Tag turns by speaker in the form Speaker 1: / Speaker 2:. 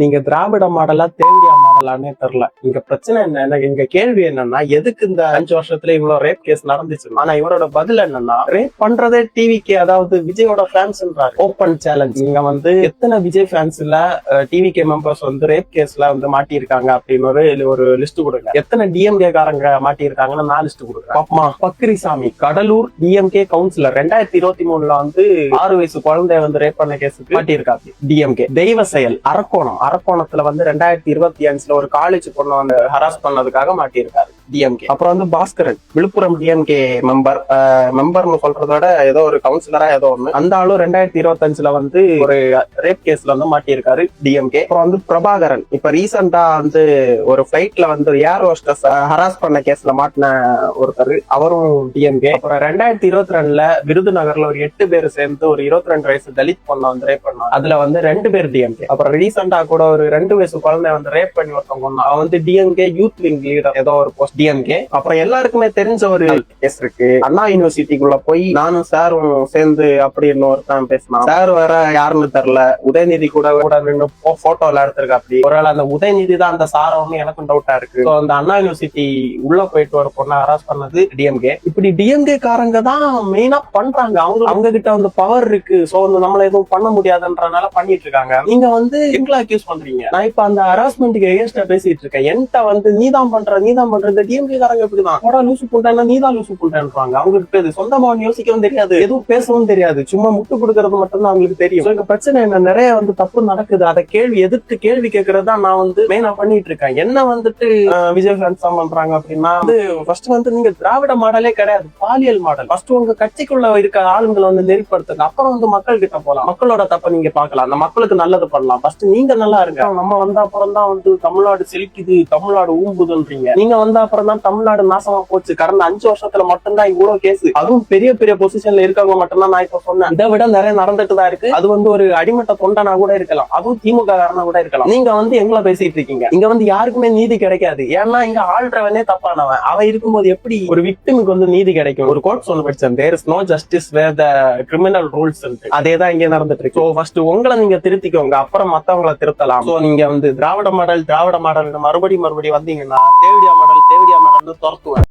Speaker 1: நீங்க திராவிட மாடலா தேவடியா மாடலானே தெரியல. இங்க பிரச்சனை என்ன, எங்க கேள்வி என்னன்னா, எதுக்கு இந்த 5 வருஷத்துல இவ்வளவு ரேப் கேஸ் நடந்துச்சு? ஆனா இவரோட பதில் என்னன்னா, ரேப் பண்றதே டிவிக்கு, அதாவது விஜயோட ஃபேன்ஸ்ன்றாரு. Open challenge. இங்க வந்து எத்தனை விஜய் ஃபேன்ஸ்ல டிவிகே மெம்பர்ஸ் வந்து ரேப் கேஸ்ல வந்து மாட்டியிருக்காங்க அப்படின்னு ஒரு லிஸ்ட் கொடுங்க. எத்தனை டிஎம்கே காரங்க மாட்டியிருக்காங்கன்னு 4 லிஸ்ட் கொடுங்க. பாப்பமா. பக்ரிசாமி கடலூர் டிஎம்கே கவுன்சிலர் 2023 வந்து 6 வயசு குழந்தைய வந்து ரேப் பண்ண கேஸுக்கு மாட்டியிருக்காங்க டிஎம்கே. தெய்வ செயல் அரக்கோணத்துல வந்து 2025 ஒரு காலேஜ் பொண்ணு வந்து ஹராஸ் பண்ணதுக்காக மாட்டியிருக்காரு டிஎம்கே. அப்புறம் வந்து பாஸ்கரன் விழுப்புரம் டிஎம்கே மெம்பர்னு சொல்றத விட ஏதோ ஒரு கவுன்சிலரா ஏதோ ஒண்ணு, அந்த ஆளும் 2025 வந்து ஒரு ரேப் கேஸ்ல வந்து மாட்டியிருக்காரு டிஎம்கே. அப்புறம் வந்து பிரபாகரன் இப்ப ரீசெண்டா வந்து ஒரு பிளைட்ல வந்து ஏர் ஹோஸ்டஸ் ஹராஸ் பண்ண கேஸ்ல மாட்டின ஒருத்தர், அவரும் டிஎம்கே. அப்புறம் 2022 விருதுநகர்ல ஒரு 8 பேர் சேர்ந்து ஒரு 22 வயசு தலித் பொண்ணை வந்து ரேப் பண்ணாங்க. அதுல வந்து 2 பேர் டிஎம்கே. அப்புறம் ரீசெண்டா கூட ஒரு 2 வயசு குழந்தை வந்து ரேப் பண்ணி ஒருத்தவங்க, அவன் வந்து டிஎம்கே யூத் விங் லீடர் ஏதோ ஒரு போஸ்ட் டிஎம்கே. அப்புறம் எல்லாருக்குமே தெரிஞ்ச ஒரு கேஸ் இருக்கு. அண்ணா யூனிவர்சிட்டிக்குள்ள போய் நானும் சாரும் சேர்ந்து அப்படின்னு ஒருத்தன் பேசினான். சார் வேற யாருன்னு தெரியல, உதயநிதி கூட நின்று போட்டோல எடுத்திருக்க. அப்படி ஒருவேளை அந்த உதயநிதி தான் அந்த சாரம்னு எனக்கும் டவுட்டா இருக்கு. அந்த அண்ணா யூனிவர்சிட்டி உள்ள போயிட்டு ஒரு பொண்ணை ஹராஸ் பண்ணது டிஎம்கே. இப்படி டிஎம்கே காரங்க தான் மெயினா பண்றாங்க. அவங்க கிட்ட வந்து பவர் இருக்கு. சோ வந்து நம்மள எதுவும் பண்ண முடியாதுன்றனால பண்ணிட்டு இருக்காங்க. நீங்க வந்து எங்களை அக்யூஸ் பண்றீங்க. நான் இப்ப அந்த ஹராஸ்மெண்ட்டுக்கு எகேன்ஸ்டா பேசிட்டு இருக்கேன். என்கிட்ட வந்து நீதான் பண்ற இந்த டிஎம்கே காரங்க இப்படிதான் போடா லூசு புண்டா, நீதான் லூசு புண்டான்றாங்க. அவங்களுக்கு சொந்தமா யோசிக்கவும் தெரியாது, எதுவும் பேசவும் தெரியாது, சும்மா முட்டு கொடுக்கறது மட்டும் தான் அவங்களுக்கு தெரியும். எங்க பிரச்சனை என்ன, நிறைய வந்து தப்பு நடக்குது. அதை எதிர்த்து கேள்வி கேட்கறதா நான் வந்து மெயினா பண்ணிட்டு இருக்கேன். என்ன வந்துட்டு விஜய் ஃபேன்ஸ் பண்றாங்க அப்படின்னா, ஃபர்ஸ்ட் வந்து நீங்க திராவிட மாடலே கிடையாது, பாலியல் மாடல். ஃபர்ஸ்ட் உங்க கட்சிக்குள்ள இருக்க ஆளுங்களை வந்து நெறிப்படுத்துங்க. அப்புறம் வந்து மக்கள் கிட்ட போலாம், மக்களோட தப்ப நீங்க பாக்கலாம், அந்த மக்களுக்கு நல்லது பண்ணலாம். ஃபர்ஸ்ட் நீங்க நல்லா இருங்க. நம்ம வந்த அப்புறம் தான் வந்து தமிழ்நாடு செழிக்குது, தமிழ்நாடு ஊம்புதுன்றீங்க. நீங்க வந்த அப்புறம் தான் தமிழ்நாடு நாசமா போச்சு. கடந்த 5 வருஷத்துல மட்டும்தான் இவ்வளவு கேஸ், அதுவும் பெரிய பெரிய பொசிஷன்ல இருக்கவங்க மட்டும்தான். நான் இப்ப சொன்னேன், இதை விட நிறைய நடந்துட்டு தான் இருக்கு. அது வந்து ஒரு அடிமட்ட தொண்டனா கூட இருக்கலாம், அதுவும் திமுக காரனா கூட இருக்கலாம். நீங்க வந்து எங்களை பேசிட்டு இருக்கீங்க. இங்க வந்து யாருக்குமே நீதி கிடைக்காது. ஏன்னா இங்க ஆள்றவனே தப்பானவன். அவன் இருக்கும்போது எப்படி ஒரு விக்டிமுக்கு வந்து நீதி கிடைக்கும்? ஒரு கோட் சொல்ல படிச்சேன், there is no justice where the criminal rules. அதேதான் இங்க நடந்துட்டு இருக்கு. ஃபர்ஸ்ட் உங்களை நீங்க திருத்திக்கோங்க, அப்புறம் மத்தவங்களை திருத்தலாம். சோ நீங்க வந்து திராவிட மாடல் மறுபடியும் வந்தீங்கன்னா தேவடியா மாடல் துரத்துவேன்.